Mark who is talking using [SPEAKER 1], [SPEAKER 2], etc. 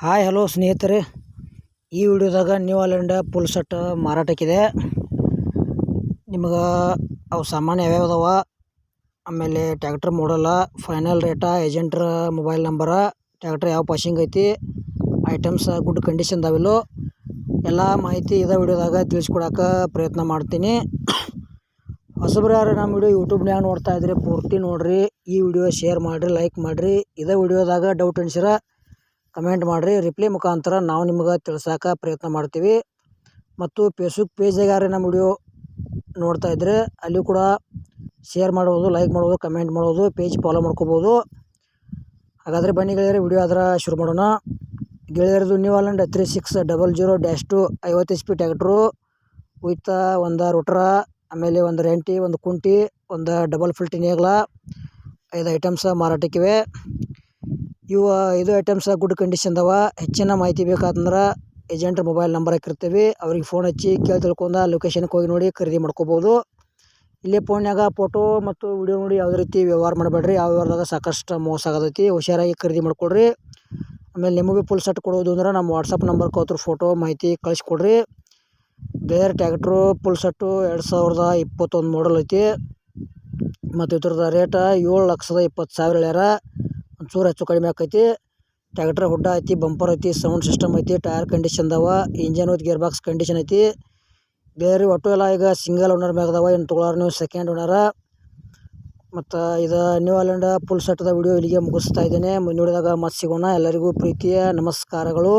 [SPEAKER 1] Hi hello ಸ್ನೇಹಿತರೆ, ಈ ವಿಡಿಯೋದಾಗ ನ್ಯೂ ಹಾಲೆಂಡ್ ಫುಲ್ ಸೆಟ್ ಮಾರಾಟಕ್ಕಿದೆ. ನಿಮಗೆ ಅವು ಸಾಮಾನು ಯಾವ್ಯಾವ ಅದಾವ, ಆಮೇಲೆ ಟ್ಯಾಕ್ಟರ್ ಮಾಡಲ್ಲ, ಫೈನಲ್ ರೇಟ, ಏಜೆಂಟ್ರ ಮೊಬೈಲ್ ನಂಬರ, ಟ್ಯಾಕ್ಟರ್ ಯಾವ ಪಾಸಿಂಗ್ ಐತಿ, ಐಟಮ್ಸ್ ಗುಡ್ ಕಂಡೀಷನ್ ಅದಾವಿಲ್ಲೋ ಎಲ್ಲ ಮಾಹಿತಿ ಇದೇ ವಿಡಿಯೋದಾಗ ತಿಳಿಸ್ಕೊಡೋಕೆ ಪ್ರಯತ್ನ ಮಾಡ್ತೀನಿ. ಹೊಸಬ್ರು ಯಾರು ನಮ್ಮ ವಿಡಿಯೋ ಯೂಟ್ಯೂಬ್ನ್ಯಾಗ ನೋಡ್ತಾ ಇದ್ರಿ ಪೂರ್ತಿ ನೋಡಿರಿ. ಈ ವಿಡಿಯೋ ಶೇರ್ ಮಾಡಿರಿ, ಲೈಕ್ ಮಾಡಿರಿ. ಇದೇ ವಿಡಿಯೋದಾಗ ಡೌಟ್ ಅನ್ಸಿರ ಕಮೆಂಟ್ ಮಾಡಿರಿ, ರಿಪ್ಲೈ ಮುಖಾಂತರ ನಾವು ನಿಮ್ಗೆ ತಿಳ್ಸೋಕೆ ಪ್ರಯತ್ನ ಮಾಡ್ತೀವಿ. ಮತ್ತು ಫೇಸ್ಬುಕ್ ಪೇಜಾಗ ಯಾರು ನಮ್ಮ ವಿಡಿಯೋ ನೋಡ್ತಾ ಇದ್ದರೆ ಅಲ್ಲಿ ಕೂಡ ಶೇರ್ ಮಾಡ್ಬೋದು, ಲೈಕ್ ಮಾಡ್ಬೋದು, ಕಮೆಂಟ್ ಮಾಡ್ಬೋದು, ಪೇಜ್ ಫಾಲೋ ಮಾಡ್ಕೋಬೋದು. ಹಾಗಾದರೆ ಬನ್ನಿ ಗೆಳೆಯರೆ, ವಿಡಿಯೋ ಆದ್ರೆ ಶುರು ಮಾಡೋಣ. ಗೆಳೆಯರದು New Holland 3600-2 50 HP tractor with ಒಂದು ರೋಟರ, ಆಮೇಲೆ ಒಂದು ರೆಂಟಿ, ಒಂದು ಕುಂಟಿ, ಒಂದು ಡಬಲ್ ಫಿಲ್ಟಿ ನೇಗ್ಲ, 5 ಐಟಮ್ಸ್ ಮಾರಾಟಕ್ಕಿವೆ. ಇವು 5 ಐಟಮ್ಸ್ ಗುಡ್ ಕಂಡೀಷನ್ ಅದಾವ. ಹೆಚ್ಚಿನ ಮಾಹಿತಿ ಬೇಕಾತಂದ್ರೆ ಏಜೆಂಟ್ರ ಮೊಬೈಲ್ ನಂಬರ್ ಹಾಕಿರ್ತೀವಿ, ಅವ್ರಿಗೆ ಫೋನ್ ಹಚ್ಚಿ ಕೇಳಿ ತಿಳ್ಕೊಂಡು ಲೊಕೇಶನ್ಗೆ ಹೋಗಿ ನೋಡಿ ಖರೀದಿ ಮಾಡ್ಕೋಬೋದು. ಇಲ್ಲೇ ಫೋನ್ಯಾಗ ಫೋಟೋ ಮತ್ತು ವಿಡಿಯೋ ನೋಡಿ ಯಾವುದೇ ರೀತಿ ವ್ಯವಹಾರ ಮಾಡಬೇಡ್ರಿ. ಯಾವ ವ್ಯವಹಾರದಾಗ ಸಾಕಷ್ಟು ಮೋಸ ಆಗತೈತಿ, ಹುಷಾರಾಗಿ ಖರೀದಿ ಮಾಡ್ಕೊಡ್ರಿ. ಆಮೇಲೆ ನಿಮಗೆ ಫುಲ್ ಸೆಟ್ ಕೊಡೋದು ಅಂದ್ರೆ ನಮ್ಮ ವಾಟ್ಸಪ್ ನಂಬರ್ಗೆ ಅವ್ರ ಫೋಟೋ ಮಾಹಿತಿ ಕಳಿಸ್ಕೊಡ್ರಿ. ಬೇರೆ ಟ್ಯಾಕ್ಟ್ರು ಫುಲ್ ಸೆಟ್ಟು 2021 ಮಾಡಲ್ ಐತಿ. ಮತ್ತು ಇದ್ರದ್ದು ರೇಟ 7,20,000 ಹೇಳ್ಯಾರ. ಒಂಚೂರು ಹೆಚ್ಚು ಕಡಿಮೆ ಆಕೈತಿ. ಟ್ಯಾಕ್ಟ್ರ್ ಹುಡ್ಡ ಐತಿ, ಬಂಪರ್ ಐತಿ, ಸೌಂಡ್ ಸಿಸ್ಟಮ್ ಐತಿ, ಟೈರ್ ಕಂಡೀಷನ್ ಅದಾವ, engine with gear box condition ಐತಿ. ಬೇರೆ ಒಟ್ಟು ಎಲ್ಲ ಈಗ ಸಿಂಗಲ್ ಓನರ್ ಮ್ಯಾಗ ಅದಾವ, ಇನ್ನು ತೊಗೊಳೋರು ನೀವು ಸೆಕೆಂಡ್ ಓನರ. ಮತ್ತು ಇದು ನ್ಯೂ ಹಾಲೆಂಡ್ ಫುಲ್ ಸೆಟ್ದ ವಿಡಿಯೋ ಇಲ್ಲಿಗೆ ಮುಗಿಸ್ತಾ ಇದ್ದೇನೆ. ಮುಂದಿನ ವಿಡಿಯೋದಾಗ ಮತ್ತೆ ಸಿಗೋಣ. ಎಲ್ಲರಿಗೂ ಪ್ರೀತಿಯ ನಮಸ್ಕಾರಗಳು.